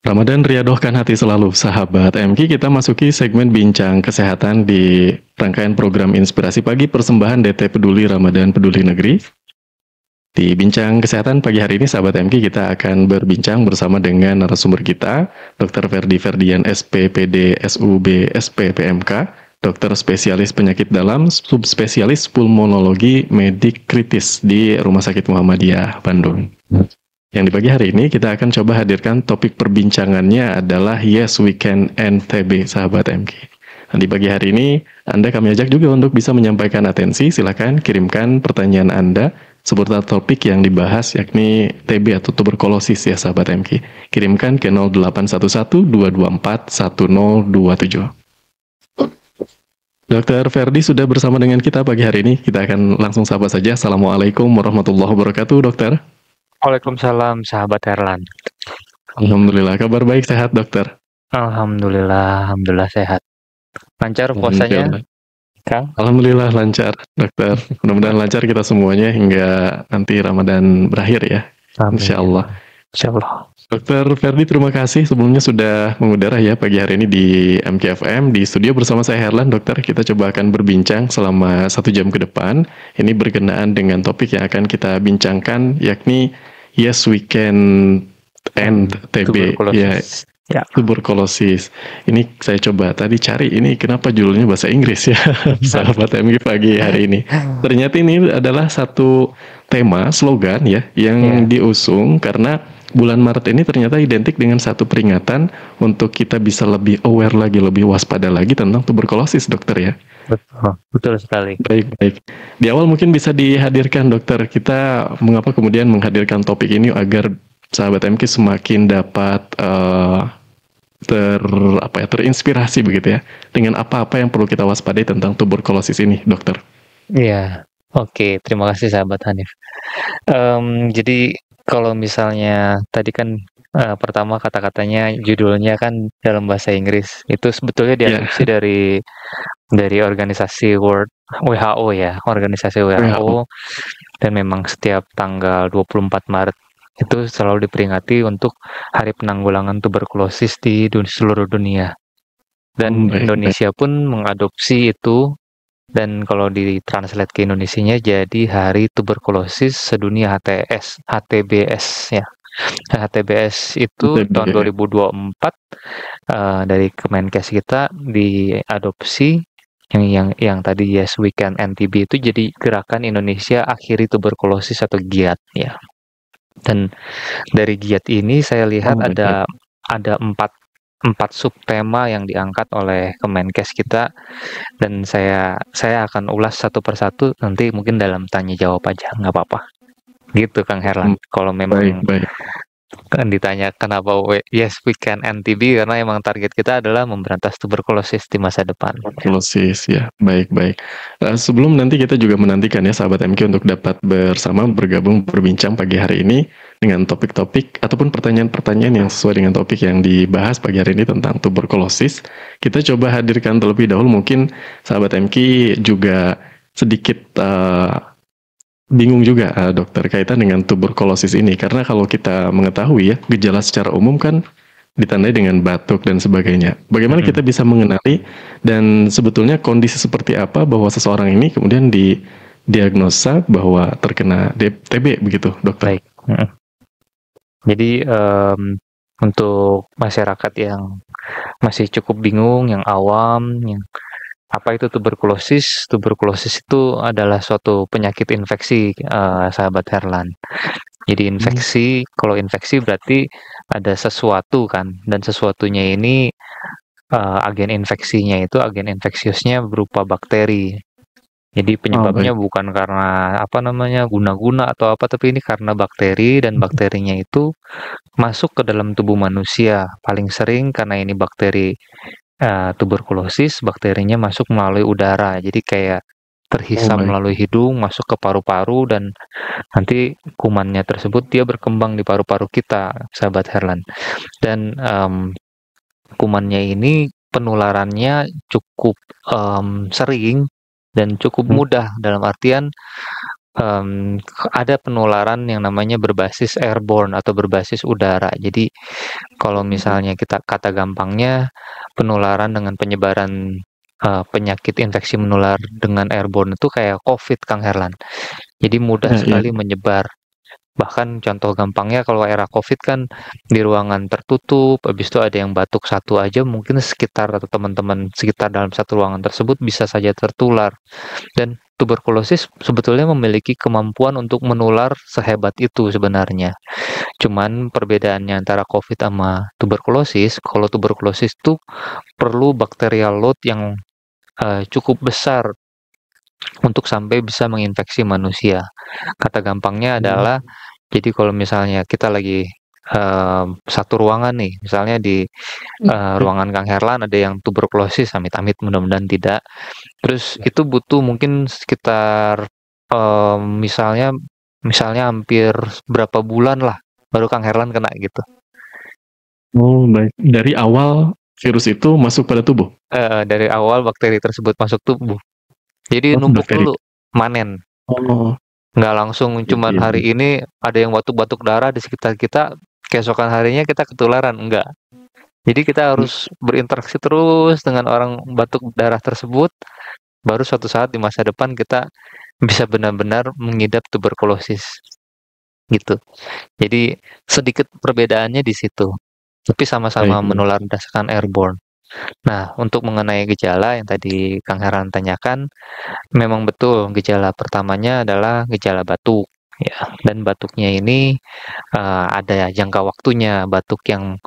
Ramadan riadohkan hati selalu, sahabat MK. Kita masuki segmen bincang kesehatan di rangkaian program Inspirasi Pagi persembahan DT Peduli Ramadan Peduli Negeri. Di bincang kesehatan pagi hari ini, sahabat MK, kita akan berbincang bersama dengan narasumber kita, Dr. Ferdi Ferdian, SPPD, SUB, SPPMK, dokter spesialis penyakit dalam, subspesialis pulmonologi medik kritis di Rumah Sakit Muhammadiyah, Bandung. Yang di pagi hari ini kita akan coba hadirkan topik perbincangannya adalah Yes We Can End TB, sahabat MK. Nah, di pagi hari ini Anda kami ajak juga untuk bisa menyampaikan atensi. Silakan kirimkan pertanyaan Anda seputar topik yang dibahas, yakni TB atau tuberkulosis ya, sahabat MK. Kirimkan ke 0811 224 1027. Dokter Ferdi sudah bersama dengan kita pagi hari ini. Kita akan langsung sapa saja. Assalamualaikum warahmatullahi wabarakatuh, dokter. Waalaikumsalam, sahabat Herlan. Alhamdulillah, kabar baik, sehat, dokter? Alhamdulillah sehat. Lancar puasanya, Kang? Alhamdulillah lancar, dokter. Mudah-mudahan lancar kita semuanya hingga nanti Ramadan berakhir ya. Insya Allah. Insya Allah. Dokter Ferdi, terima kasih sebelumnya sudah mengudara ya pagi hari ini di MKFM. Di studio bersama saya Herlan, dokter. Kita coba akan berbincang selama 1 jam ke depan. Ini berkenaan dengan topik yang akan kita bincangkan, yakni Yes We Can End TB. Ya, tuberkulosis. Ini saya coba tadi cari ini kenapa judulnya bahasa Inggris ya, sahabat MG pagi hari ini. Ternyata ini adalah satu tema, slogan ya, yang diusung karena bulan Maret ini ternyata identik dengan satu peringatan untuk kita bisa lebih aware lagi, lebih waspada lagi tentang tuberkulosis, dokter ya. Betul sekali. Baik. Di awal mungkin bisa dihadirkan, dokter, kita mengapa kemudian menghadirkan topik ini agar sahabat MK semakin dapat terinspirasi begitu ya, dengan apa-apa yang perlu kita waspadai tentang tuberkulosis ini, dokter. Iya, oke. Terima kasih sahabat Hanif. Jadi kalau misalnya tadi kan pertama kata-katanya judulnya kan dalam bahasa Inggris, itu sebetulnya diadopsi dari organisasi WHO ya, organisasi WHO. Dan memang setiap tanggal 24 Maret itu selalu diperingati untuk Hari Penanggulangan Tuberkulosis di seluruh dunia. Dan Indonesia pun mengadopsi itu, dan kalau ditranslate ke Indonesianya jadi Hari Tuberkulosis Sedunia HTBS ya. HTBS itu tahun 2024 dari Kemenkes kita diadopsi yang tadi Yes We Can End TB itu jadi gerakan Indonesia Akhiri Tuberkulosis atau GIAT ya. Dan dari GIAT ini saya lihat ada empat subtema yang diangkat oleh Kemenkes kita, dan saya akan ulas satu persatu, nanti mungkin dalam tanya jawab aja, nggak apa-apa. Gitu Kang Herlan. Kalau memang kan ditanya kenapa Yes We Can End TB, karena emang target kita adalah memberantas tuberkulosis di masa depan. Tuberkulosis ya, baik. Sebelum nanti kita juga menantikan ya sahabat MK untuk dapat bersama bergabung berbincang pagi hari ini dengan topik-topik ataupun pertanyaan-pertanyaan yang sesuai dengan topik yang dibahas pagi hari ini tentang tuberkulosis. Kita coba hadirkan terlebih dahulu, mungkin sahabat MK juga sedikit bingung juga dokter kaitan dengan tuberkulosis ini, karena kalau kita mengetahui ya gejala secara umum kan ditandai dengan batuk dan sebagainya. Bagaimana kita bisa mengenali dan sebetulnya kondisi seperti apa bahwa seseorang ini kemudian didiagnosa bahwa terkena TB begitu, dokter? Baik. Jadi untuk masyarakat yang masih cukup bingung, yang awam, yang apa itu tuberkulosis? Tuberkulosis itu adalah suatu penyakit infeksi, sahabat Herlan. Jadi infeksi, kalau infeksi berarti ada sesuatu kan, dan sesuatunya ini agen infeksinya itu, agen infeksiusnya berupa bakteri. Jadi penyebabnya bukan karena guna-guna atau apa, tapi ini karena bakteri, dan bakterinya itu masuk ke dalam tubuh manusia. Paling sering karena ini bakteri tuberkulosis, bakterinya masuk melalui udara. Jadi kayak terhisap melalui hidung, masuk ke paru-paru, dan nanti kumannya tersebut dia berkembang di paru-paru kita, sahabat Herlan. Dan kumannya ini penularannya cukup sering dan cukup mudah, dalam artian ada penularan yang namanya berbasis airborne atau berbasis udara. Jadi kalau misalnya kita kata gampangnya penularan dengan penyebaran penyakit infeksi menular dengan airborne itu kayak COVID, Kang Herlan. Jadi mudah Nah, iya. sekali menyebar. Bahkan contoh gampangnya kalau era COVID kan di ruangan tertutup, habis itu ada yang batuk satu aja mungkin sekitar atau teman-teman sekitar dalam satu ruangan tersebut bisa saja tertular. Dan tuberkulosis sebetulnya memiliki kemampuan untuk menular sehebat itu sebenarnya. Cuman perbedaannya antara COVID sama tuberkulosis, kalau tuberkulosis itu perlu bacterial load yang cukup besar untuk sampai bisa menginfeksi manusia. Kata gampangnya adalah, jadi kalau misalnya kita lagi satu ruangan nih, misalnya di ruangan Kang Herlan ada yang tuberkulosis, amit-amit mudah-mudahan tidak. Terus itu butuh mungkin sekitar misalnya misalnya hampir berapa bulan lah baru Kang Herlan kena gitu. Oh, baik. Dari awal virus itu masuk pada tubuh? Dari awal bakteri tersebut masuk tubuh. Jadi Oh, numpuk bakteri. dulu, manen. Oh, Nggak langsung iya, cuman iya, hari iya. ini ada yang batuk-batuk darah di sekitar kita, keesokan harinya kita ketularan, enggak. Jadi kita harus berinteraksi terus dengan orang batuk darah tersebut, baru suatu saat di masa depan kita bisa benar-benar mengidap tuberkulosis, gitu. Jadi sedikit perbedaannya di situ, tapi sama-sama Baik, baik. menular berdasarkan airborne. Nah, untuk mengenai gejala yang tadi Kang Heran tanyakan, memang betul gejala pertamanya adalah gejala batuk, ya. Dan batuknya ini ada jangka waktunya. Batuk yang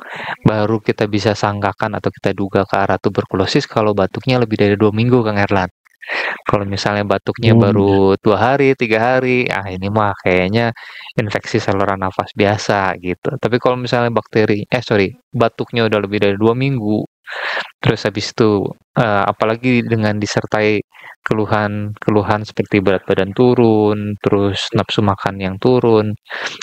baru kita bisa sangkakan atau kita duga ke arah tuberkulosis kalau batuknya lebih dari 2 minggu, Kang Erlan. Kalau misalnya batuknya Oh, iya. baru 2 hari, 3 hari, ini mah kayaknya infeksi saluran nafas biasa gitu. Tapi kalau misalnya batuknya udah lebih dari 2 minggu, terus habis itu, apalagi dengan disertai keluhan-keluhan seperti berat badan turun, terus nafsu makan yang turun,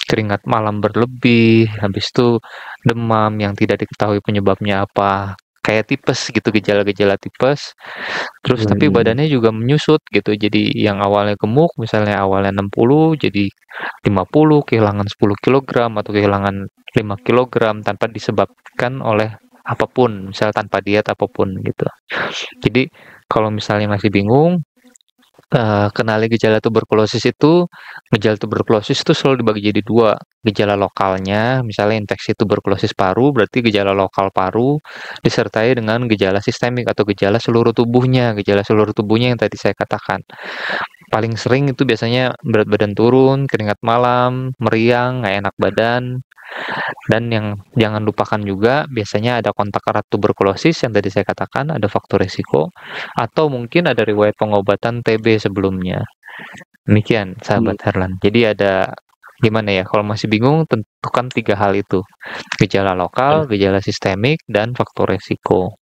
keringat malam berlebih, habis itu demam yang tidak diketahui penyebabnya apa, kayak tipes gitu, gejala-gejala tipes. Terus Iya, tapi iya, iya. badannya juga menyusut gitu, jadi yang awalnya gemuk, misalnya awalnya 60 jadi 50, kehilangan 10 kilogram atau kehilangan 5 kilogram tanpa disebabkan oleh apapun, misal tanpa diet apapun gitu. Jadi kalau misalnya masih bingung, kenali gejala tuberkulosis itu selalu dibagi jadi dua, gejala lokalnya, misalnya infeksi tuberkulosis paru, berarti gejala lokal paru, disertai dengan gejala sistemik atau gejala seluruh tubuhnya yang tadi saya katakan. Paling sering itu biasanya berat badan turun, keringat malam, meriang, nggak enak badan, dan yang jangan lupakan juga biasanya ada kontak erat tuberkulosis yang tadi saya katakan, ada faktor risiko, atau mungkin ada riwayat pengobatan TB sebelumnya. Demikian, Hmm. sahabat Herlan. Jadi ada gimana ya, kalau masih bingung tentukan 3 hal itu. Gejala lokal, gejala sistemik, dan faktor risiko.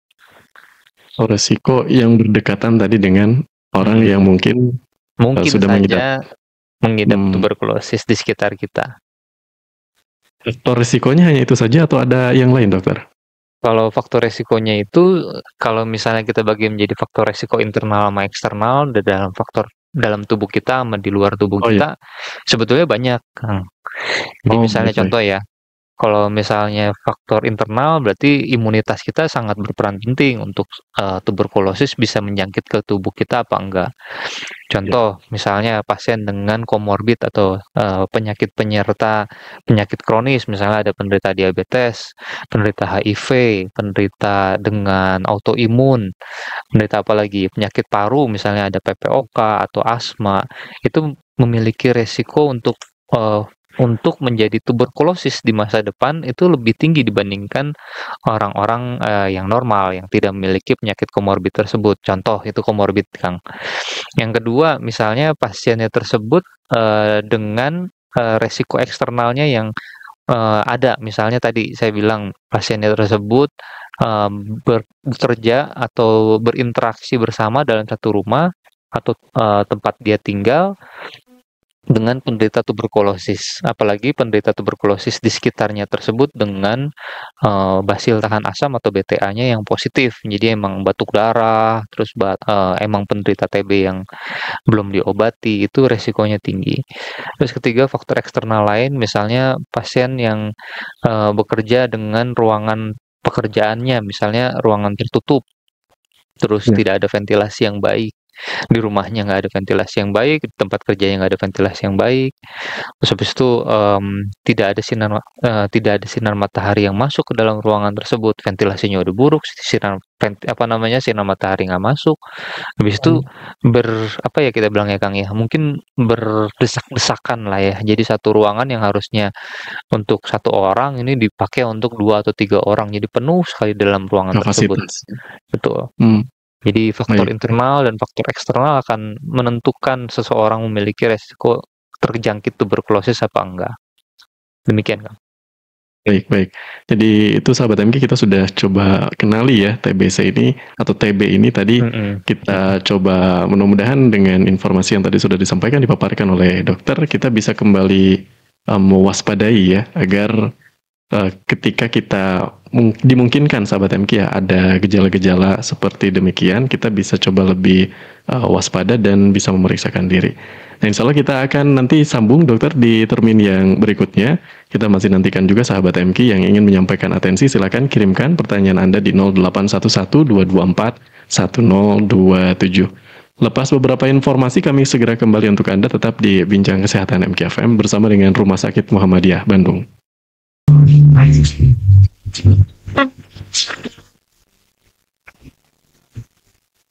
Oh, resiko yang berdekatan tadi dengan orang Mm-mm. yang mungkin Mungkin sudah mengidap. saja mengidap Hmm. tuberkulosis di sekitar kita. Faktor risikonya hanya itu saja atau ada yang lain, dokter? Kalau faktor resikonya itu, kalau misalnya kita bagi menjadi faktor resiko internal sama eksternal, dalam tubuh kita sama di luar tubuh Oh ya. kita, sebetulnya banyak, Kang. Jadi Oh, misalnya baik, baik. contoh ya, kalau misalnya faktor internal berarti imunitas kita sangat berperan penting untuk tuberkulosis bisa menjangkit ke tubuh kita apa enggak. Ya. Contoh, misalnya pasien dengan komorbid atau penyakit penyerta penyakit kronis, misalnya ada penderita diabetes, penderita HIV, penderita dengan autoimun, penderita apalagi penyakit paru, misalnya ada PPOK atau asma, itu memiliki resiko untuk menjadi tuberkulosis di masa depan itu lebih tinggi dibandingkan orang-orang yang normal yang tidak memiliki penyakit komorbid tersebut. Contoh itu komorbid, Kang. Yang kedua, misalnya pasiennya tersebut dengan resiko eksternalnya yang ada, misalnya tadi saya bilang pasiennya tersebut bekerja atau berinteraksi bersama dalam satu rumah atau tempat dia tinggal dengan penderita tuberkulosis. Apalagi penderita tuberkulosis di sekitarnya tersebut dengan basil tahan asam atau BTA-nya yang positif. Jadi emang batuk darah, terus emang penderita TB yang belum diobati, itu resikonya tinggi. Terus ketiga, faktor eksternal lain, misalnya pasien yang bekerja dengan ruangan pekerjaannya, misalnya ruangan tertutup, terus Ya. tidak ada ventilasi yang baik. Di rumahnya nggak ada ventilasi yang baik, di tempat kerjanya nggak ada ventilasi yang baik. Terus habis itu tidak ada sinar matahari yang masuk ke dalam ruangan tersebut, ventilasinya udah buruk, sinar matahari nggak masuk. Habis itu apa ya kita bilang ya Kang ya, mungkin berdesak-desakan lah ya. Jadi satu ruangan yang harusnya untuk satu orang ini dipakai untuk 2 atau 3 orang, jadi penuh sekali dalam ruangan tersebut. Kapasitas. Betul. Hmm, Jadi faktor baik. internal dan faktor eksternal akan menentukan seseorang memiliki resiko terjangkit tuberkulosis apa enggak. Demikian, Kang. Baik, baik. Jadi itu sahabat MK kita sudah coba kenali ya TBC ini atau TB ini tadi kita coba mudah-mudahan dengan informasi yang tadi sudah disampaikan dipaparkan oleh dokter kita bisa kembali mewaspadai ya agar ketika kita dimungkinkan sahabat MK ya ada gejala-gejala seperti demikian kita bisa coba lebih waspada dan bisa memeriksakan diri. Nah, insya Allah kita akan nanti sambung dokter di termin yang berikutnya. Kita masih nantikan juga sahabat MK yang ingin menyampaikan atensi silakan kirimkan pertanyaan Anda di 0811-224-1027. Lepas beberapa informasi kami segera kembali untuk Anda tetap di Bincang Kesehatan MKFM bersama dengan Rumah Sakit Muhammadiyah Bandung.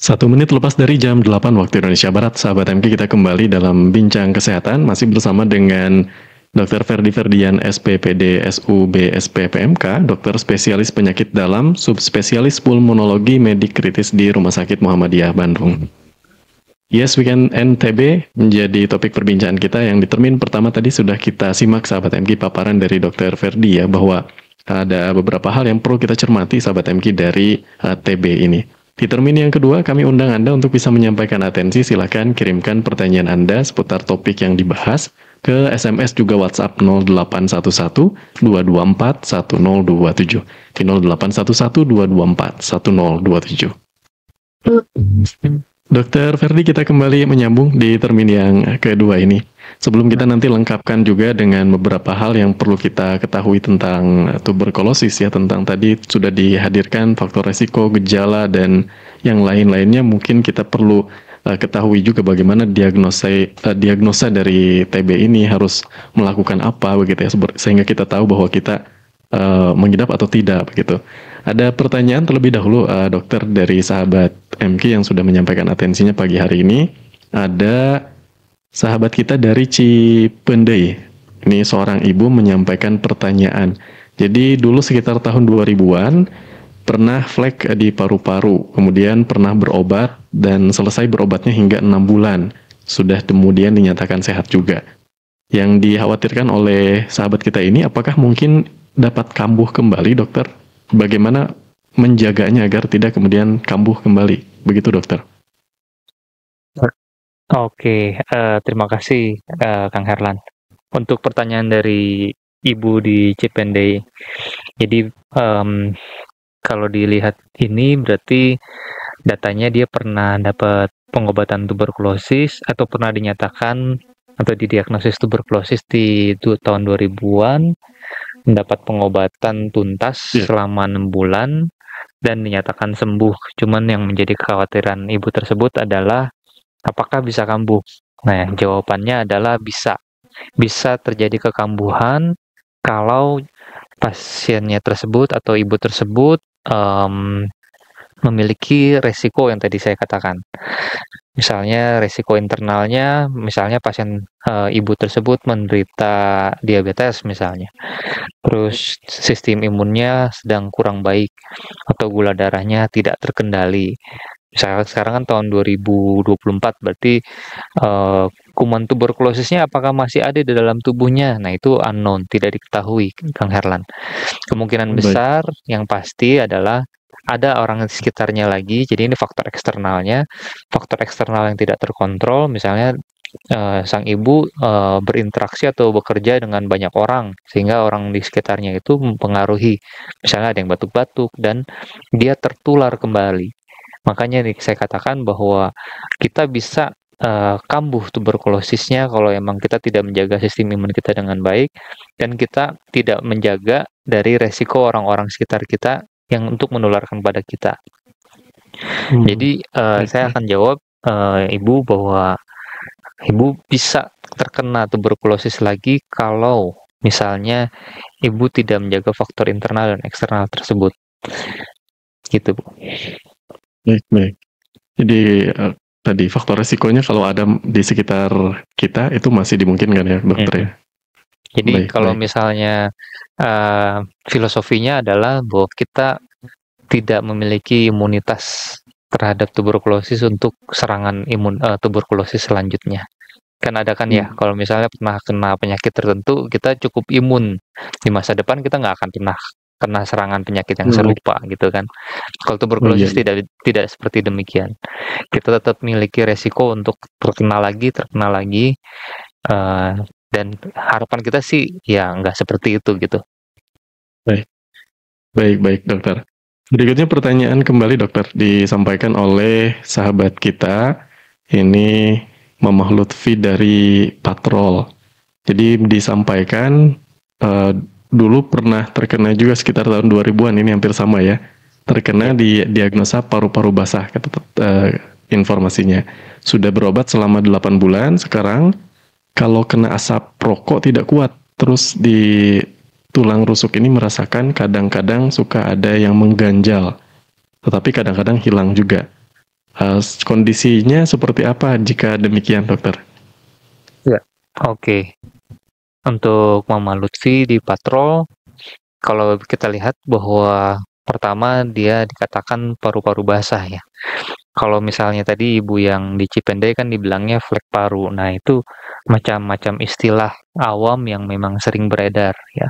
1 menit lepas dari jam 8 waktu Indonesia Barat, sahabat MK kita kembali dalam Bincang Kesehatan, masih bersama dengan Dr. Ferdi Ferdian, SPPD, SUB, SPPMK, dokter spesialis penyakit dalam, subspesialis pulmonologi medik kritis di Rumah Sakit Muhammadiyah Bandung. Yes, we can end TB menjadi topik perbincangan kita yang di termin pertama tadi sudah kita simak sahabat MK paparan dari Dr. Ferdi ya, bahwa ada beberapa hal yang perlu kita cermati sahabat MK dari TB ini. Di termin yang kedua, kami undang Anda untuk bisa menyampaikan atensi. Silakan kirimkan pertanyaan Anda seputar topik yang dibahas ke SMS juga WhatsApp 0811-224-1027. Di 0811-224-1027. Dokter Ferdi, kita kembali menyambung di termin yang kedua ini. Sebelum kita nanti lengkapkan juga dengan beberapa hal yang perlu kita ketahui tentang tuberkulosis ya, tentang tadi sudah dihadirkan faktor resiko, gejala, dan yang lain-lainnya, mungkin kita perlu ketahui juga bagaimana diagnosa dari TB ini harus melakukan apa begitu ya, sehingga kita tahu bahwa kita mengidap atau tidak begitu. Ada pertanyaan terlebih dahulu dokter dari sahabat MK yang sudah menyampaikan atensinya pagi hari ini. Ada sahabat kita dari Cipendei. Ini seorang ibu menyampaikan pertanyaan. Jadi dulu sekitar tahun 2000-an pernah flek di paru-paru, kemudian pernah berobat dan selesai berobatnya hingga 6 bulan. Sudah kemudian dinyatakan sehat juga. Yang dikhawatirkan oleh sahabat kita ini apakah mungkin dapat kambuh kembali, dokter? Bagaimana menjaganya agar tidak kemudian kambuh kembali? Begitu, dokter. Oke, terima kasih Kang Herlan. Untuk pertanyaan dari Ibu di Cipendei, jadi kalau dilihat ini berarti datanya dia pernah dapat pengobatan tuberkulosis atau pernah dinyatakan atau didiagnosis tuberkulosis di tahun 2000-an, mendapat pengobatan tuntas selama 6 bulan dan dinyatakan sembuh. Cuman yang menjadi kekhawatiran ibu tersebut adalah apakah bisa kambuh? Nah, jawabannya adalah bisa. Bisa terjadi kekambuhan kalau pasiennya tersebut atau ibu tersebut memiliki resiko yang tadi saya katakan. Misalnya resiko internalnya, misalnya pasien ibu tersebut menderita diabetes misalnya. Terus sistem imunnya sedang kurang baik atau gula darahnya tidak terkendali. Misalnya sekarang kan tahun 2024 berarti kuman tuberkulosisnya apakah masih ada di dalam tubuhnya? Nah, itu unknown, tidak diketahui, Kang Herlan. Kemungkinan besar yang pasti adalah ada orang di sekitarnya lagi, jadi ini faktor eksternalnya, faktor eksternal yang tidak terkontrol, misalnya sang ibu berinteraksi atau bekerja dengan banyak orang, sehingga orang di sekitarnya itu mempengaruhi. Misalnya ada yang batuk-batuk dan dia tertular kembali. Makanya nih saya katakan bahwa kita bisa kambuh tuberkulosisnya kalau emang kita tidak menjaga sistem imun kita dengan baik dan kita tidak menjaga dari resiko orang-orang sekitar kita yang untuk menularkan pada kita. Jadi saya akan jawab Ibu bahwa Ibu bisa terkena tuberkulosis lagi kalau misalnya Ibu tidak menjaga faktor internal dan eksternal tersebut. Gitu, Bu. Baik. Jadi tadi faktor resikonya kalau ada di sekitar kita itu masih dimungkinkan ya, dokter ya. Jadi kalau misalnya filosofinya adalah bahwa kita tidak memiliki imunitas terhadap tuberkulosis untuk serangan tuberkulosis selanjutnya. Kan ada kan ya, kalau misalnya pernah kena penyakit tertentu, kita cukup imun. Di masa depan kita nggak akan pernah kena serangan penyakit yang serupa gitu kan. Kalau tuberkulosis tidak seperti demikian. Kita tetap memiliki resiko untuk terkena lagi, dan harapan kita sih ya nggak seperti itu gitu. Baik dokter. Berikutnya pertanyaan kembali dokter disampaikan oleh sahabat kita, ini Mamah Lutfi dari Patrol. Jadi disampaikan dulu pernah terkena juga sekitar tahun 2000-an, ini hampir sama ya, terkena di diagnosa paru-paru basah, informasinya. Sudah berobat selama 8 bulan, sekarang kalau kena asap rokok tidak kuat, terus di tulang rusuk ini merasakan kadang-kadang suka ada yang mengganjal, tetapi kadang-kadang hilang juga. Kondisinya seperti apa jika demikian, dokter? Ya, oke. Untuk Mama Lutfi di Patrol, kalau kita lihat bahwa pertama dia dikatakan paru-paru basah ya. Kalau misalnya tadi ibu yang di Cipendei kan dibilangnya flek paru. Nah, itu macam-macam istilah awam yang memang sering beredar ya.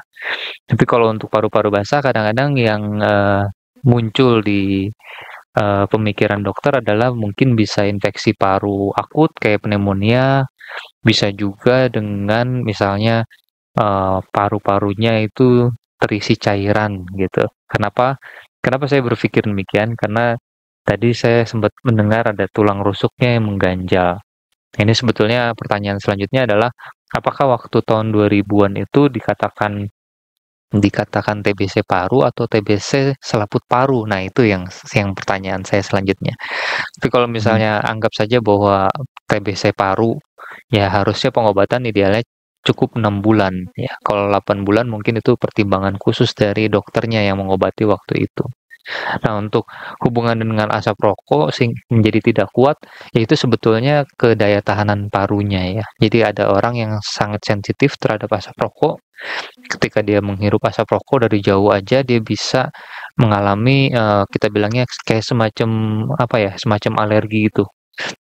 Tapi kalau untuk paru-paru basah kadang-kadang yang muncul di pemikiran dokter adalah mungkin bisa infeksi paru akut kayak pneumonia, bisa juga dengan misalnya paru-parunya itu terisi cairan gitu. Kenapa saya berpikir demikian? Karena tadi saya sempat mendengar ada tulang rusuknya yang mengganjal. Ini sebetulnya pertanyaan selanjutnya adalah apakah waktu tahun 2000-an itu dikatakan TBC paru atau TBC selaput paru? Nah, itu yang pertanyaan saya selanjutnya. Tapi kalau misalnya anggap saja bahwa TBC paru, ya harusnya pengobatan idealnya cukup 6 bulan ya. Kalau 8 bulan mungkin itu pertimbangan khusus dari dokternya yang mengobati waktu itu. Nah, untuk hubungan dengan asap rokok menjadi tidak kuat, yaitu sebetulnya ke daya tahanan parunya ya. Jadi ada orang yang sangat sensitif terhadap asap rokok. Ketika dia menghirup asap rokok dari jauh aja, dia bisa mengalami kita bilangnya kayak semacam alergi itu,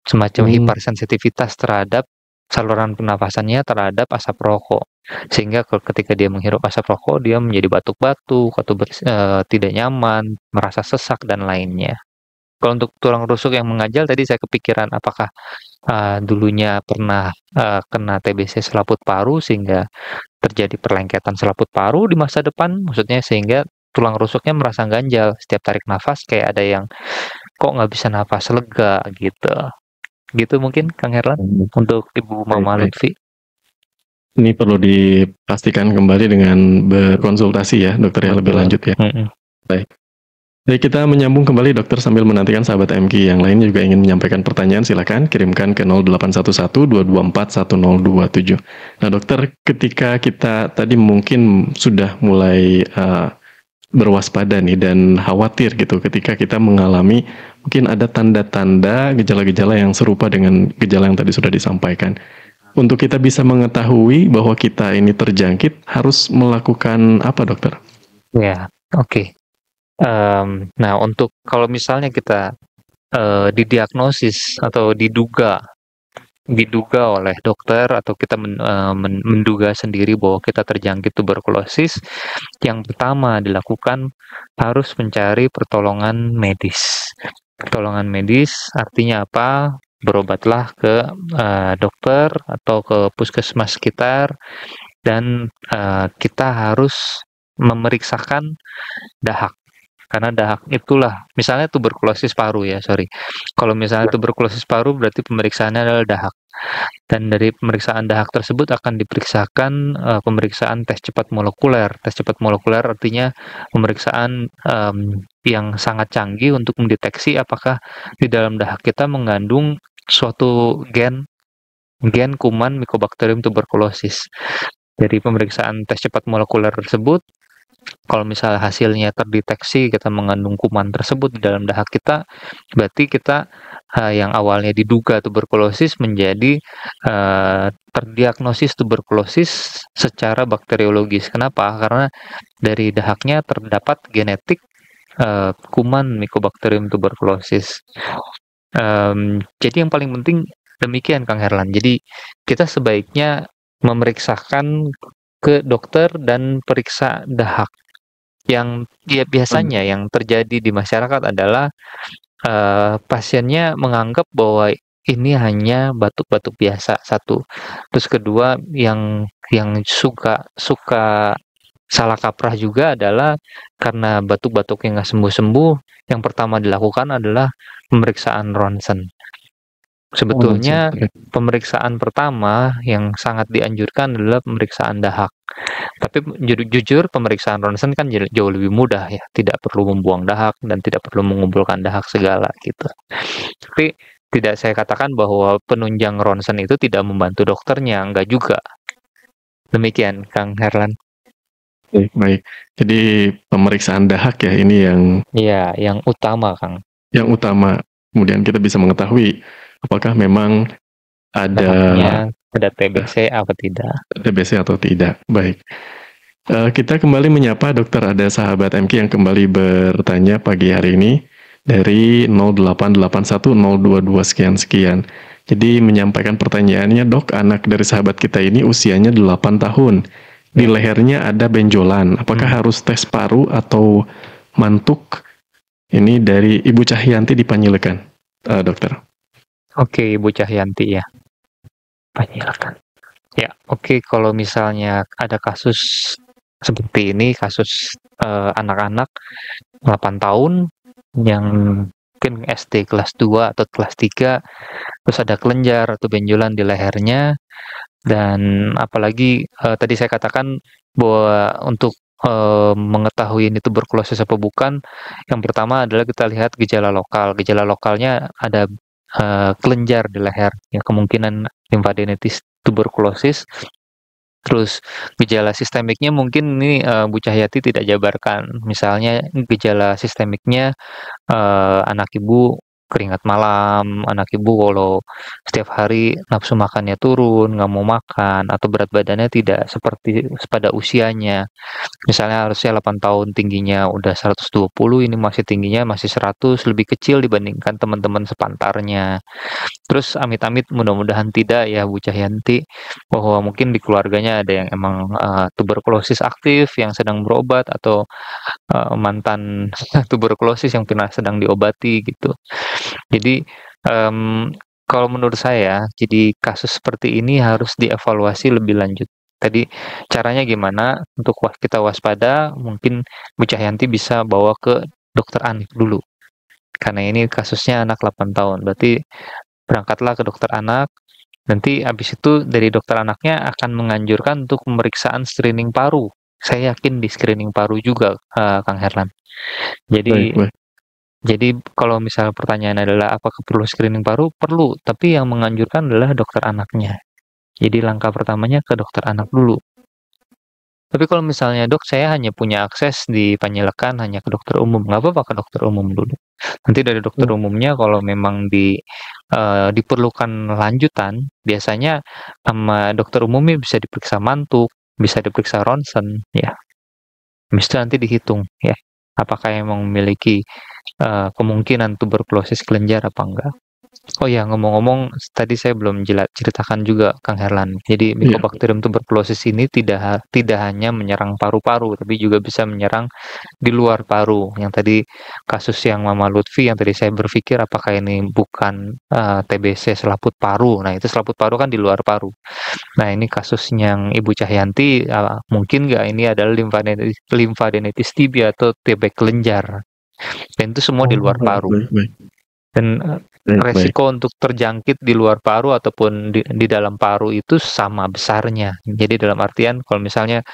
semacam hipersensitivitas terhadap saluran pernafasannya terhadap asap rokok. Sehingga ketika dia menghirup asap rokok, dia menjadi batuk-batuk atau tidak nyaman, merasa sesak dan lainnya. Kalau untuk tulang rusuk yang mengganjal tadi saya kepikiran apakah dulunya pernah kena TBC selaput paru sehingga terjadi perlengketan selaput paru di masa depan, maksudnya sehingga tulang rusuknya merasa ganjal setiap tarik nafas kayak ada yang kok nggak bisa nafas lega gitu mungkin Kang Herlan untuk Ibu Mama Lutfi. Ini perlu dipastikan kembali dengan berkonsultasi ya dokter yang lebih lanjut ya. Baik. Jadi kita menyambung kembali dokter sambil menantikan sahabat MG yang lain juga ingin menyampaikan pertanyaan, silakan kirimkan ke 0811-224-1027. Nah dokter, ketika kita tadi mungkin sudah mulai berwaspada nih dan khawatir gitu ketika kita mengalami mungkin ada tanda-tanda gejala-gejala yang serupa dengan gejala yang tadi sudah disampaikan. Untuk kita bisa mengetahui bahwa kita ini terjangkit, harus melakukan apa dokter? Ya, oke. Nah, untuk kalau misalnya kita didiagnosis atau diduga oleh dokter atau kita menduga sendiri bahwa kita terjangkit tuberkulosis, yang pertama dilakukan harus mencari pertolongan medis. Pertolongan medis artinya apa? berobatlah ke dokter atau ke puskesmas sekitar dan kita harus memeriksakan dahak. Karena dahak itulah, misalnya tuberkulosis paru ya, sorry. Kalau misalnya tuberkulosis paru berarti pemeriksaannya adalah dahak. Dan dari pemeriksaan dahak tersebut akan diperiksakan pemeriksaan tes cepat molekuler. Tes cepat molekuler artinya pemeriksaan yang sangat canggih untuk mendeteksi apakah di dalam dahak kita mengandung suatu gen kuman Mycobacterium tuberculosis. Dari pemeriksaan tes cepat molekuler tersebut, kalau misalnya hasilnya terdeteksi kita mengandung kuman tersebut di dalam dahak kita, berarti kita yang awalnya diduga tuberkulosis menjadi terdiagnosis tuberkulosis secara bakteriologis. Kenapa? Karena dari dahaknya terdapat genetik kuman Mycobacterium tuberculosis. Jadi yang paling penting demikian Kang Herlan. Jadi kita sebaiknya memeriksakan ke dokter dan periksa dahak. Yang biasanya yang terjadi di masyarakat adalah pasiennya menganggap bahwa ini hanya batuk-batuk biasa, satu. Terus kedua yang suka salah kaprah juga adalah karena batuk-batuknya nggak sembuh-sembuh, yang pertama dilakukan adalah pemeriksaan ronsen. Sebetulnya pemeriksaan pertama yang sangat dianjurkan adalah pemeriksaan dahak. Tapi jujur pemeriksaan ronsen kan jauh lebih mudah ya, tidak perlu membuang dahak dan tidak perlu mengumpulkan dahak segala gitu. Tapi tidak saya katakan bahwa penunjang ronsen itu tidak membantu dokternya, enggak juga. Demikian Kang Herlan. Baik. Jadi pemeriksaan dahak ya ini yang yang utama Kang. Yang utama. Kemudian kita bisa mengetahui apakah memang ada TBC atau tidak. TBC atau tidak. Baik. Kita kembali menyapa Dokter Ada Sahabat MK yang kembali bertanya pagi hari ini dari 0881022 sekian. Jadi menyampaikan pertanyaannya, Dok, anak dari sahabat kita ini usianya 8 tahun. Di lehernya ada benjolan. Apakah harus tes paru atau mantuk? Ini dari Ibu Cahyanti di Panyilekan, Dokter. Oke, Ibu Cahyanti ya. Panyilekan. Ya, oke. Kalau misalnya ada kasus seperti ini, kasus anak-anak 8 tahun yang mungkin SD kelas 2 atau kelas 3, terus ada kelenjar atau benjolan di lehernya, dan apalagi tadi saya katakan bahwa untuk mengetahui ini tuberkulosis apa bukan, yang pertama adalah kita lihat gejala lokal. Gejala lokalnya ada kelenjar di leher, ya kemungkinan limfadenitis tuberkulosis. Terus gejala sistemiknya mungkin ini Bu Cahyati tidak jabarkan. Misalnya gejala sistemiknya anak ibu keringat malam, anak ibu kalau setiap hari nafsu makannya turun, nggak mau makan, atau berat badannya tidak seperti pada usianya. Misalnya harusnya 8 tahun tingginya udah 120, ini masih tingginya masih 100, lebih kecil dibandingkan teman-teman sepantarnya. Terus amit-amit mudah-mudahan tidak ya Bu Cahyanti, bahwa mungkin di keluarganya ada yang emang tuberkulosis aktif yang sedang berobat, atau mantan tuberkulosis yang pernah sedang diobati gitu. Jadi kalau menurut saya, jadi kasus seperti ini harus dievaluasi lebih lanjut. Tadi caranya gimana untuk kita waspada, mungkin Bu Cahyanti bisa bawa ke dokter anak dulu. Karena ini kasusnya anak 8 tahun, berarti berangkatlah ke dokter anak. Nanti habis itu dari dokter anaknya akan menganjurkan untuk pemeriksaan screening paru. Saya yakin di screening paru juga, Kang Herlan. Jadi kalau misalnya pertanyaan adalah apakah perlu screening paru? Perlu, tapi yang menganjurkan adalah dokter anaknya. Jadi langkah pertamanya ke dokter anak dulu. Tapi kalau misalnya, Dok, saya hanya punya akses di Panyilekan hanya ke dokter umum, nggak apa-apa ke dokter umum dulu. Nanti dari dokter umumnya kalau memang diperlukan lanjutan, biasanya sama dokter umumnya bisa diperiksa mantuk, bisa diperiksa ronsen, ya. Habis itu nanti dihitung, ya, apakah emang memiliki kemungkinan tuberkulosis kelenjar apa enggak. Oh ya, ngomong-ngomong, tadi saya belum ceritakan juga, Kang Herlan. Jadi Iya. Mycobacterium tuberculosis ini tidak hanya menyerang paru-paru, tapi juga bisa menyerang di luar paru. Yang tadi kasus yang Mama Lutfi, yang tadi saya berpikir apakah ini bukan TBC selaput paru. Nah, itu selaput paru kan di luar paru. Nah, ini kasus yang Ibu Cahyanti, mungkin nggak ini adalah limfadenitis TB atau TB kelenjar. Dan itu semua di luar Oh, paru. baik, baik. Dan Baik, baik. resiko untuk terjangkit di luar paru ataupun di dalam paru itu sama besarnya. Jadi dalam artian kalau misalnya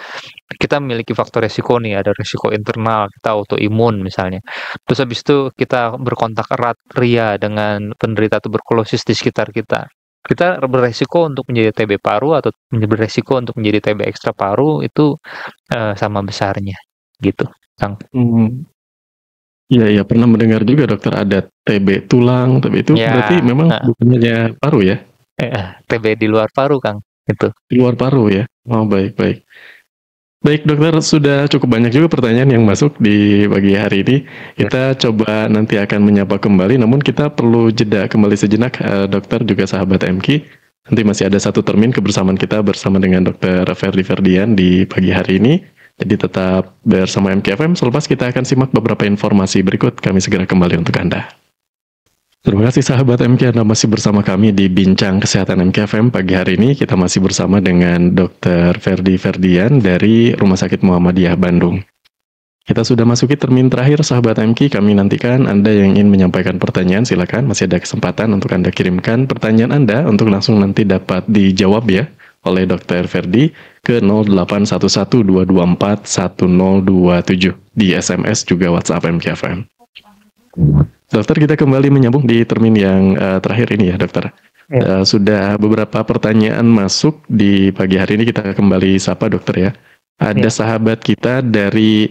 kita memiliki faktor resiko nih, ada resiko internal, kita autoimun misalnya. Terus habis itu kita berkontak erat ria dengan penderita tuberkulosis di sekitar kita. Kita beresiko untuk menjadi TB paru atau beresiko untuk menjadi TB ekstra paru itu sama besarnya gitu, Kang. Hmm. Iya, iya, pernah mendengar juga dokter ada TB tulang, TB itu berarti Ya, memang bukan hanya paru ya? TB di luar paru, Kang. Itu. Di luar paru ya? Oh, baik, baik. Baik dokter, sudah cukup banyak juga pertanyaan yang masuk di pagi hari ini. Kita coba nanti akan menyapa kembali, namun kita perlu jeda kembali sejenak, dokter juga sahabat MQ. Nanti masih ada satu termin kebersamaan kita bersama dengan Dr. Ferdi Ferdian di pagi hari ini. Jadi tetap bersama MKFM, selepas kita akan simak beberapa informasi berikut, kami segera kembali untuk Anda. Terima kasih sahabat MK, Anda masih bersama kami di Bincang Kesehatan MKFM. Pagi hari ini kita masih bersama dengan Dr. Ferdi Ferdian dari Rumah Sakit Muhammadiyah Bandung. Kita sudah masuki termin terakhir sahabat MK, kami nantikan Anda yang ingin menyampaikan pertanyaan, silakan masih ada kesempatan untuk Anda kirimkan pertanyaan Anda untuk langsung nanti dapat dijawab ya oleh Dr. Ferdi ke 0811-224-1027 di SMS juga WhatsApp MKFM. Dokter, kita kembali menyambung di termin yang terakhir ini ya dokter. Ya. Sudah beberapa pertanyaan masuk di pagi hari ini, kita kembali sapa dokter ya. Ada sahabat kita dari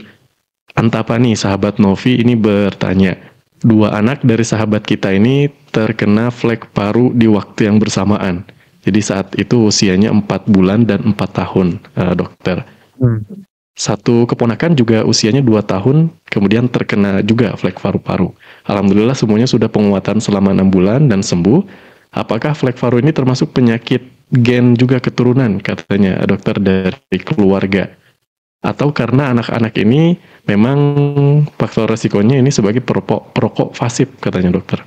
Antapani, sahabat Novi ini bertanya, 2 anak dari sahabat kita ini terkena flek paru di waktu yang bersamaan. Jadi saat itu usianya 4 bulan dan 4 tahun, dokter. Satu keponakan juga usianya 2 tahun, kemudian terkena juga flek paru-paru. Alhamdulillah semuanya sudah penguatan selama 6 bulan dan sembuh. Apakah flek paru ini termasuk penyakit gen juga keturunan, katanya dokter dari keluarga? Atau karena anak-anak ini memang faktor resikonya ini sebagai perokok pasif, katanya dokter.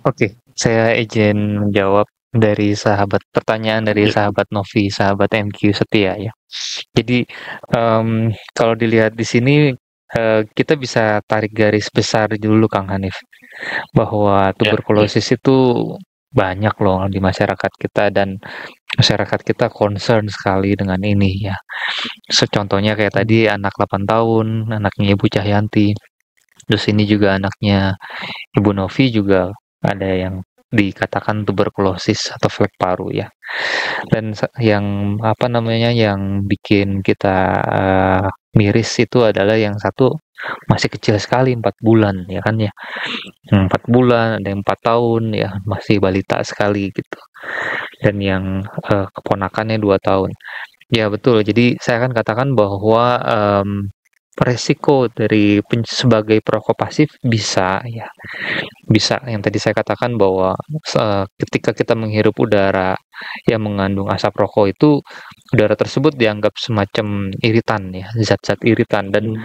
Oke, saya izin menjawab dari pertanyaan dari sahabat Novi, sahabat MQ setia ya. Jadi kalau dilihat di sini kita bisa tarik garis besar dulu Kang Hanif, bahwa tuberkulosis itu banyak loh di masyarakat kita dan masyarakat kita concern sekali dengan ini ya. Contohnya kayak tadi anak 8 tahun, anaknya Ibu Cahyanti. Terus ini juga anaknya Ibu Novi juga ada yang dikatakan tuberkulosis atau flek paru ya. Dan yang yang bikin kita miris itu adalah yang satu masih kecil sekali 4 bulan ya kan ya. 4 bulan, ada yang 4 tahun ya, masih balita sekali gitu. Dan yang keponakannya 2 tahun. Ya betul. Jadi saya akan katakan bahwa resiko dari sebagai perokok pasif bisa yang tadi saya katakan bahwa ketika kita menghirup udara yang mengandung asap rokok itu udara tersebut dianggap semacam iritan ya, zat-zat iritan, dan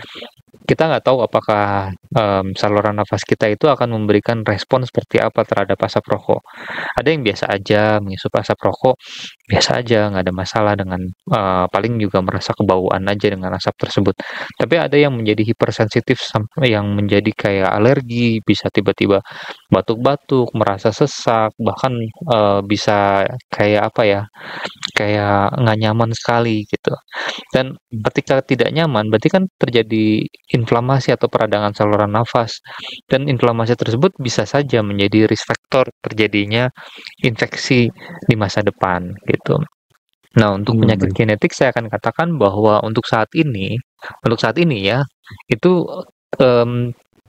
kita nggak tahu apakah saluran nafas kita itu akan memberikan respon seperti apa terhadap asap rokok. Ada yang biasa aja menghisap asap rokok, biasa aja, nggak ada masalah dengan paling juga merasa kebauan aja dengan asap tersebut. Tapi ada yang menjadi hipersensitif sampai yang menjadi kayak alergi, bisa tiba-tiba batuk-batuk, merasa sesak, bahkan bisa kayak kayak nggak nyaman sekali gitu. Dan ketika tidak nyaman, berarti kan terjadi inflamasi atau peradangan saluran nafas. Dan inflamasi tersebut bisa saja menjadi risk factor terjadinya infeksi di masa depan gitu. Nah, untuk penyakit genetik saya akan katakan bahwa untuk saat ini ya, itu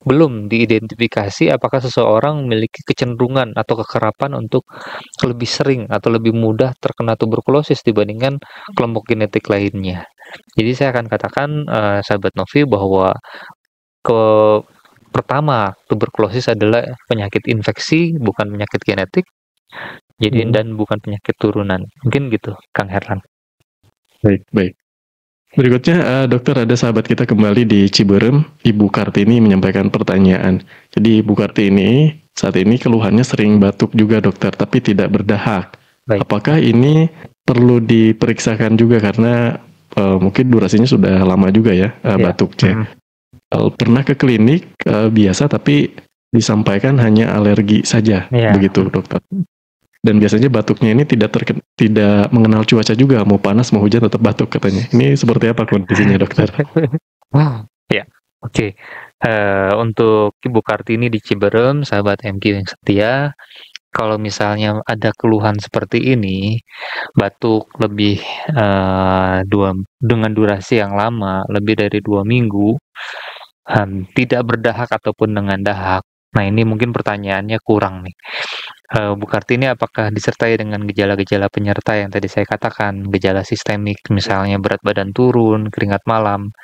belum diidentifikasi apakah seseorang memiliki kecenderungan atau kekerapan untuk lebih sering atau lebih mudah terkena tuberkulosis dibandingkan kelompok genetik lainnya. Jadi saya akan katakan sahabat Novi bahwa pertama, tuberkulosis adalah penyakit infeksi, bukan penyakit genetik. Jadi dan bukan penyakit turunan. Mungkin gitu, Kang Herlan. Baik. Berikutnya, dokter, ada sahabat kita kembali di Ciberem, Ibu Kartini menyampaikan pertanyaan. Jadi Ibu Kartini saat ini keluhannya sering batuk juga, dokter, tapi tidak berdahak. Baik. Apakah ini perlu diperiksakan juga karena mungkin durasinya sudah lama juga ya batuknya. Pernah ke klinik biasa tapi disampaikan hanya alergi saja, begitu dokter. Dan biasanya batuknya ini tidak mengenal cuaca juga, mau panas mau hujan tetap batuk katanya. Ini seperti apa kondisinya, dokter? Ya, oke. Untuk Ibu Kartini di Ciberem, sahabat MQ yang setia, kalau misalnya ada keluhan seperti ini, batuk lebih dengan durasi yang lama, lebih dari 2 minggu, tidak berdahak ataupun dengan dahak. Nah, ini mungkin pertanyaannya kurang nih. Bu Kartini apakah disertai dengan gejala-gejala penyerta yang tadi saya katakan, gejala sistemik, misalnya berat badan turun, keringat malam,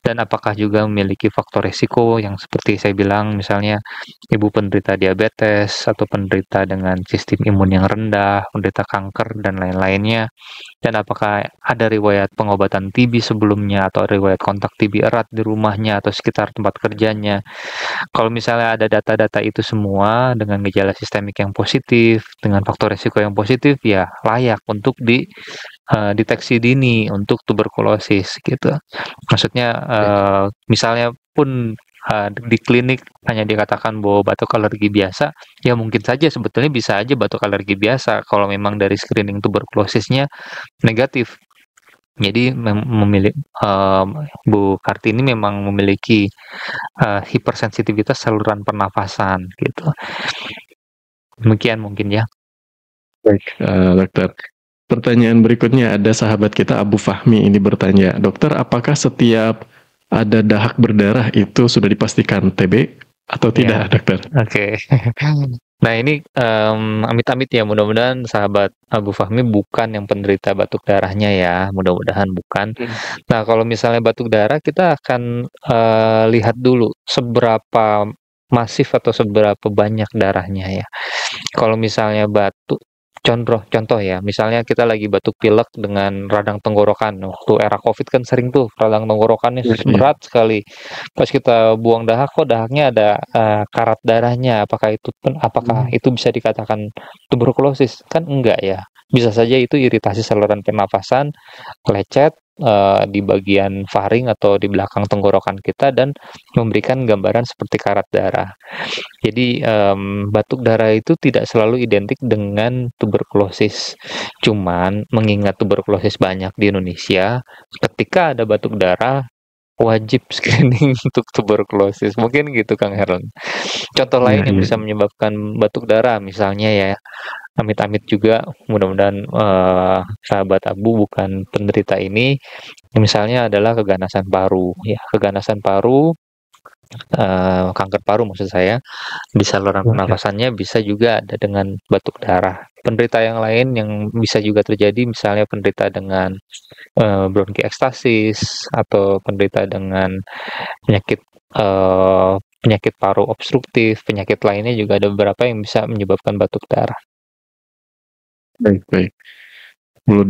dan apakah juga memiliki faktor resiko yang seperti saya bilang, misalnya ibu penderita diabetes atau penderita dengan sistem imun yang rendah, penderita kanker, dan lain-lainnya, dan apakah ada riwayat pengobatan TB sebelumnya atau riwayat kontak TB erat di rumahnya atau sekitar tempat kerjanya. Kalau misalnya ada data-data itu semua dengan gejala sistemik yang positif, dengan faktor resiko yang positif, ya layak untuk deteksi dini untuk tuberkulosis gitu. Maksudnya misalnya pun di klinik hanya dikatakan bahwa batuk alergi biasa, ya mungkin saja sebetulnya bisa aja batuk alergi biasa kalau memang dari screening tuberkulosisnya negatif. Jadi Bu Kartini memang memiliki hipersensitivitas saluran pernafasan gitu. Demikian mungkin ya. Baik, dokter. Pertanyaan berikutnya ada sahabat kita Abu Fahmi ini bertanya, dokter, apakah setiap ada dahak berdarah itu sudah dipastikan TB atau tidak, dokter? Oke. Nah, ini amit-amit ya, mudah-mudahan sahabat Abu Fahmi bukan yang penderita batuk darahnya ya, mudah-mudahan bukan. Nah, kalau misalnya batuk darah, kita akan lihat dulu seberapa masif atau seberapa banyak darahnya ya. Kalau misalnya batuk, contoh ya, misalnya kita lagi batuk pilek dengan radang tenggorokan. Waktu era COVID kan sering tuh radang tenggorokannya berat sekali. Pas kita buang dahak, kok dahaknya ada karat darahnya. Apakah itu bisa dikatakan tuberkulosis? Kan enggak ya. Bisa saja itu iritasi saluran pernafasan, lecet di bagian faring atau di belakang tenggorokan kita dan memberikan gambaran seperti karat darah. Jadi batuk darah itu tidak selalu identik dengan tuberkulosis. Cuman mengingat tuberkulosis banyak di Indonesia, ketika ada batuk darah wajib screening untuk tuberkulosis. Mungkin gitu Kang Herlan. Contoh lain yang bisa menyebabkan batuk darah misalnya ya, amit-amit juga, mudah-mudahan sahabat Abu bukan penderita ini, misalnya adalah keganasan paru ya, keganasan paru, kanker paru maksud saya, di saluran pernafasannya bisa juga ada dengan batuk darah. Penderita yang lain yang bisa juga terjadi misalnya penderita dengan bronkiekstasis atau penderita dengan penyakit paru obstruktif, penyakit lainnya juga ada beberapa yang bisa menyebabkan batuk darah. Baik. Perlu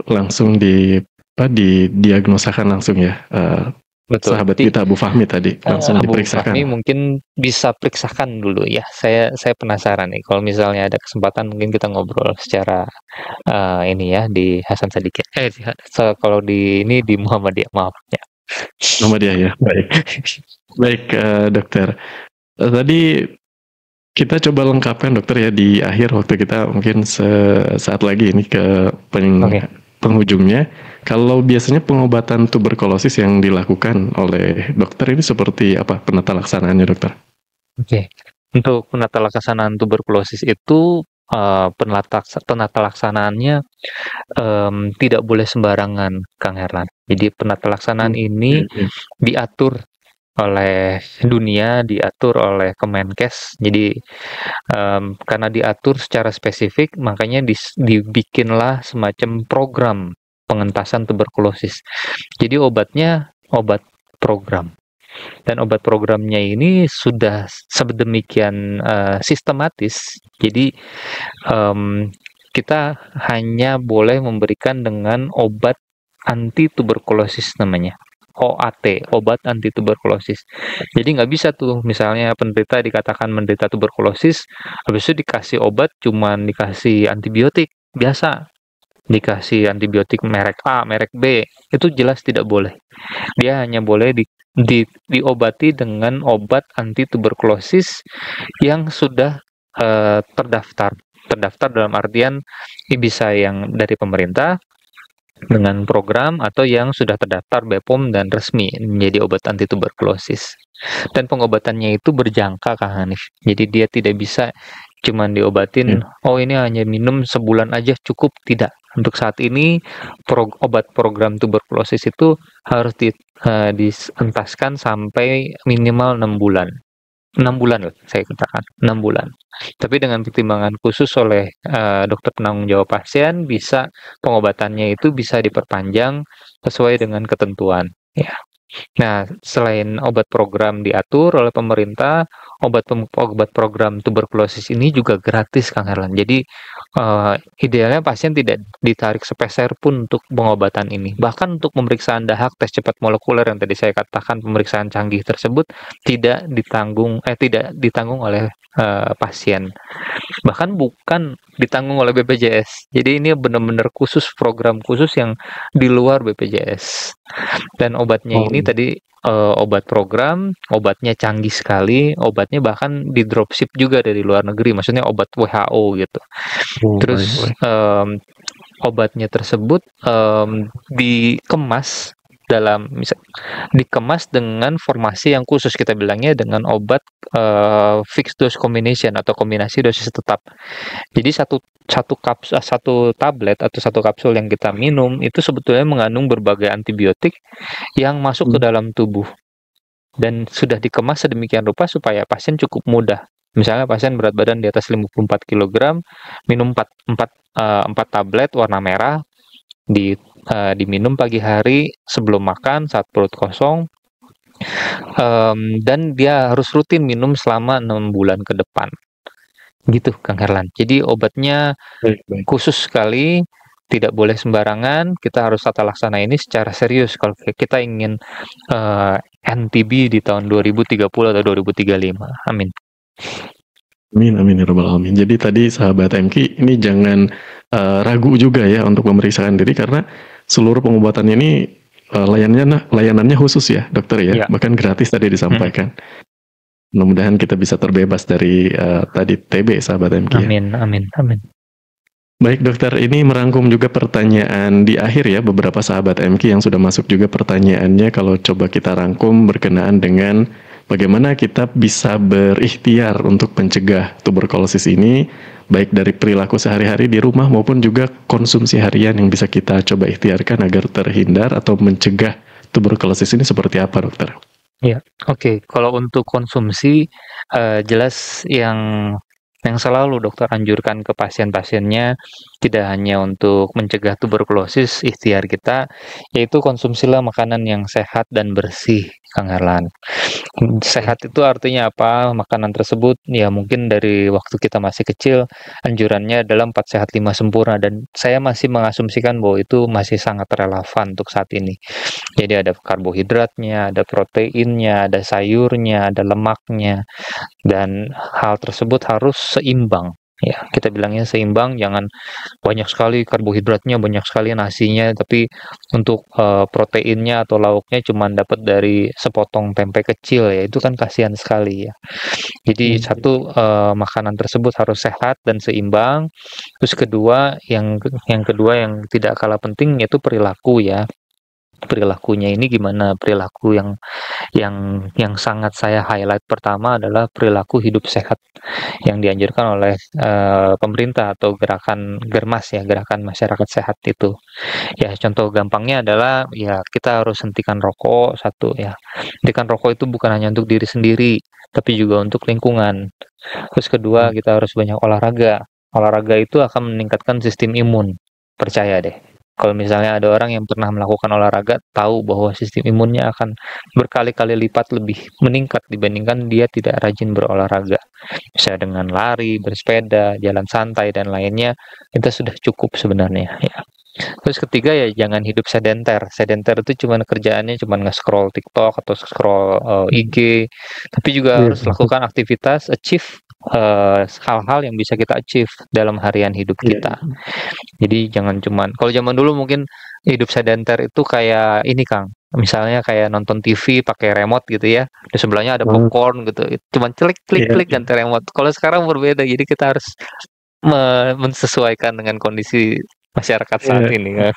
langsung didiagnosakan langsung ya. Betul. Sahabat kita Abu Fahmi tadi langsung diperiksakan. Abu Fahmi mungkin bisa periksakan dulu ya. Saya penasaran nih. Kalau misalnya ada kesempatan mungkin kita ngobrol secara ini ya di Hasan Sadikin. Kalau di Muhammadiyah, maaf ya. Muhammadiyah ya. Baik, dokter. Tadi kita coba lengkapkan dokter ya di akhir waktu kita mungkin sesaat lagi ini ke penghujungnya. Kalau biasanya pengobatan tuberkulosis yang dilakukan oleh dokter ini seperti apa penata laksanaannya, dokter? Oke. Untuk penata laksanaan tuberkulosis itu penata laksanaannya tidak boleh sembarangan, Kang Herlan. Jadi penata laksanaan ini diatur oleh dunia, diatur oleh Kemenkes. Jadi karena diatur secara spesifik, makanya dibikinlah semacam program pengentasan tuberkulosis. Jadi obatnya obat program. Dan obat programnya ini sudah sedemikian sistematis. Jadi kita hanya boleh memberikan dengan obat anti tuberkulosis namanya. OAT, obat anti tuberkulosis. Jadi nggak bisa tuh misalnya penderita dikatakan menderita tuberkulosis, habis itu dikasih obat cuman dikasih antibiotik biasa, dikasih antibiotik merek A, merek B, itu jelas tidak boleh. Dia hanya boleh diobati dengan obat anti tuberkulosis yang sudah terdaftar. Terdaftar dalam artian bisa yang dari pemerintah dengan program atau yang sudah terdaftar BPOM dan resmi menjadi obat anti tuberkulosis. Dan pengobatannya itu berjangka, Kak Hanif. Jadi dia tidak bisa cuman diobatin, oh ini hanya minum sebulan aja cukup, tidak. Untuk saat ini obat program tuberkulosis itu harus dientaskan sampai minimal 6 bulan. 6 bulan loh, saya katakan 6 bulan. Tapi dengan pertimbangan khusus oleh dokter penanggung jawab pasien, bisa pengobatannya itu bisa diperpanjang sesuai dengan ketentuan. Ya. Nah, selain obat program diatur oleh pemerintah, obat program tuberkulosis ini juga gratis, Kang Herlan. Jadi idealnya pasien tidak ditarik sepeser pun untuk pengobatan ini. Bahkan untuk pemeriksaan dahak, tes cepat molekuler yang tadi saya katakan, pemeriksaan canggih tersebut tidak ditanggung oleh pasien. Bahkan bukan ditanggung oleh BPJS. Jadi ini benar-benar khusus, program khusus yang di luar BPJS. Dan obatnya ini tadi obat program, obatnya canggih sekali, obatnya bahkan di dropship juga dari luar negeri, maksudnya obat WHO gitu. Terus obatnya tersebut dikemas dengan formasi yang khusus, kita bilangnya dengan obat fixed dose combination atau kombinasi dosis tetap. Jadi satu tablet atau satu kapsul yang kita minum itu sebetulnya mengandung berbagai antibiotik yang masuk ke dalam tubuh dan sudah dikemas sedemikian rupa supaya pasien cukup mudah. Misalnya pasien berat badan di atas 54 kg, minum 4 tablet warna merah, diminum pagi hari sebelum makan saat perut kosong, dan dia harus rutin minum selama 6 bulan ke depan. Gitu, Kang Herlan. Jadi obatnya khusus sekali, tidak boleh sembarangan, kita harus tata laksana ini secara serius kalau kita ingin NTB di tahun 2030 atau 2035. Amin. Amin ya rabbal alamin. Jadi tadi sahabat MK ini jangan ragu juga ya untuk memeriksakan diri, karena seluruh pengobatan ini layanannya khusus ya dokter ya, bahkan gratis tadi disampaikan. Mudah-mudahan kita bisa terbebas dari tadi TB sahabat MK. Amin. Baik dokter, ini merangkum juga pertanyaan di akhir ya, beberapa sahabat MK yang sudah masuk juga pertanyaannya. Kalau coba kita rangkum berkenaan dengan bagaimana kita bisa berikhtiar untuk mencegah tuberkulosis ini, baik dari perilaku sehari-hari di rumah maupun juga konsumsi harian yang bisa kita coba ikhtiarkan agar terhindar atau mencegah tuberkulosis ini seperti apa dokter? Ya, oke. Kalau untuk konsumsi, jelas yang selalu dokter anjurkan ke pasien-pasiennya tidak hanya untuk mencegah tuberkulosis, ikhtiar kita, yaitu konsumsilah makanan yang sehat dan bersih, Kang Herlan. Sehat itu artinya apa? Makanan tersebut ya mungkin dari waktu kita masih kecil, anjurannya adalah 4 sehat 5 sempurna, dan saya masih mengasumsikan bahwa itu masih sangat relevan untuk saat ini. Jadi ada karbohidratnya, ada proteinnya, ada sayurnya, ada lemaknya, dan hal tersebut harus seimbang. Ya, kita bilangnya seimbang, jangan banyak sekali karbohidratnya, banyak sekali nasinya, tapi untuk proteinnya atau lauknya cuma dapat dari sepotong tempe kecil, ya itu kan kasihan sekali ya. Jadi satu, makanan tersebut harus sehat dan seimbang. Terus kedua, yang kedua yang tidak kalah penting yaitu perilaku ya. Perilakunya ini gimana? Perilaku yang sangat saya highlight pertama adalah perilaku hidup sehat yang dianjurkan oleh pemerintah atau gerakan Germas ya, gerakan masyarakat sehat itu. Ya, contoh gampangnya adalah ya kita harus hentikan rokok, satu ya. Hentikan rokok itu bukan hanya untuk diri sendiri, tapi juga untuk lingkungan. Terus kedua, kita harus banyak olahraga. Olahraga itu akan meningkatkan sistem imun. Percaya deh. Kalau misalnya ada orang yang pernah melakukan olahraga, tahu bahwa sistem imunnya akan berkali-kali lipat lebih meningkat dibandingkan dia tidak rajin berolahraga. Bisa dengan lari, bersepeda, jalan santai, dan lainnya, itu sudah cukup sebenarnya. Ya. Terus ketiga ya jangan hidup sedenter. Sedenter itu cuma kerjaannya cuma nge-scroll TikTok atau scroll IG, tapi juga Iya. harus lakukan aktivitas, achieve hal-hal yang bisa kita achieve dalam harian hidup Iya. kita. Jadi jangan cuman kalau zaman dulu mungkin hidup sedenter itu kayak ini Kang. Misalnya kayak nonton TV pakai remote gitu ya. Di sebelahnya ada popcorn gitu. Cuman klik-klik Iya. ganti remote. Kalau sekarang berbeda. Jadi kita harus mensesuaikan dengan kondisi masyarakat saat Iya. ini kan.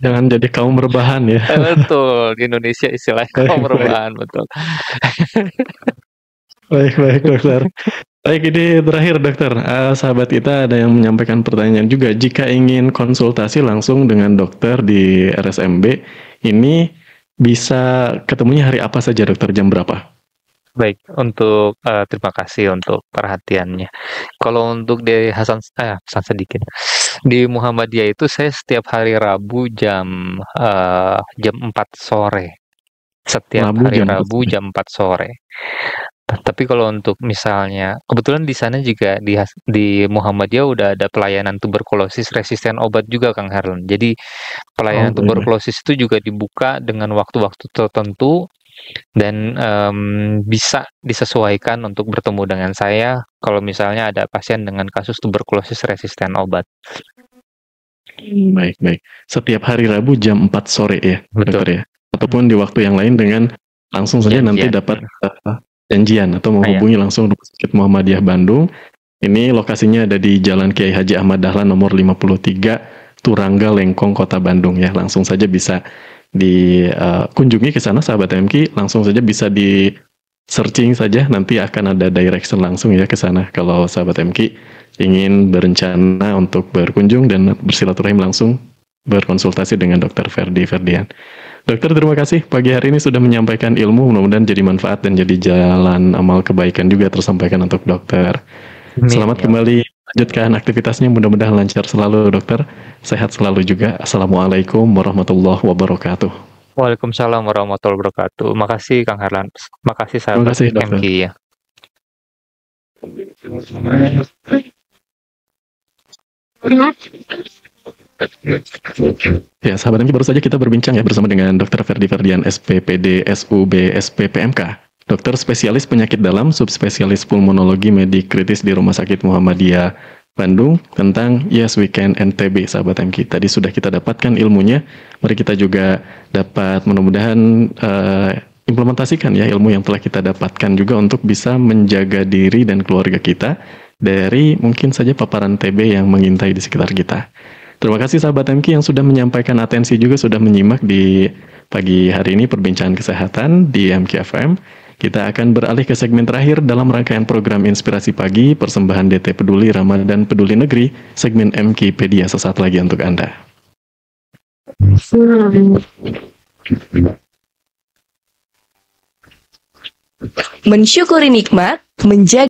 Jangan jadi kaum rebahan ya. Betul, di Indonesia istilahnya kaum Baik, baik. rebahan, betul. Baik, dokter. Baik, ini terakhir dokter. Sahabat kita ada yang menyampaikan pertanyaan juga. Jika ingin konsultasi langsung dengan dokter di RSMB, ini bisa ketemunya hari apa saja dokter, jam berapa? Baik, untuk terima kasih untuk perhatiannya. Kalau untuk di Hasan sedikit. Di Muhammadiyah itu saya setiap hari Rabu jam 4 sore. Setiap Rabu hari jam Rabu 4 jam 4 sore. Tapi kalau untuk misalnya, kebetulan di sana juga di Muhammadiyah udah ada pelayanan tuberkulosis resisten obat juga Kang Herlan. Jadi pelayanan baik. tuberkulosis itu juga dibuka dengan waktu-waktu tertentu dan bisa disesuaikan untuk bertemu dengan saya kalau misalnya ada pasien dengan kasus tuberkulosis resisten obat. Baik. Setiap hari Rabu jam 4 sore ya, Betul. dokter ya. Ataupun di waktu yang lain dengan langsung saja nanti dapat janjian atau menghubungi langsung Rumah Sakit Muhammadiyah Bandung. Ini lokasinya ada di Jalan Kiai Haji Ahmad Dahlan nomor 53, Turangga, Lengkong, Kota Bandung ya. Langsung saja bisa dikunjungi ke sana sahabat MK, langsung saja bisa di searching saja, nanti akan ada direction langsung ya ke sana kalau sahabat MK ingin berencana untuk berkunjung dan bersilaturahim langsung berkonsultasi dengan Dr. Ferdian. Dokter, terima kasih pagi hari ini sudah menyampaikan ilmu, mudah-mudahan jadi manfaat dan jadi jalan amal kebaikan juga tersampaikan untuk dokter. Selamat kembali lanjutkan aktivitasnya, mudah-mudahan lancar selalu dokter, sehat selalu juga. Assalamualaikum warahmatullahi wabarakatuh. Waalaikumsalam warahmatullahi wabarakatuh. Makasih Kang Herlan, makasih sahabat MK ya. Ya, sahabat MK, baru saja kita berbincang ya bersama dengan Dr. Ferdian, SPPD, SUB, SPPMK, dokter spesialis penyakit dalam, subspesialis pulmonologi medik kritis di Rumah Sakit Muhammadiyah Bandung tentang Yes We Can NTB, sahabat MK. Tadi sudah kita dapatkan ilmunya, mari kita juga dapat mudah-mudahan implementasikan ya ilmu yang telah kita dapatkan juga untuk bisa menjaga diri dan keluarga kita dari mungkin saja paparan TB yang mengintai di sekitar kita. Terima kasih sahabat MK yang sudah menyampaikan atensi juga sudah menyimak di pagi hari ini perbincangan kesehatan di MK FM. Kita akan beralih ke segmen terakhir dalam rangkaian program Inspirasi Pagi, persembahan DT Peduli Ramadan Peduli Negeri, segmen MKpedia sesaat lagi untuk Anda. Mensyukuri nikmat, menjaga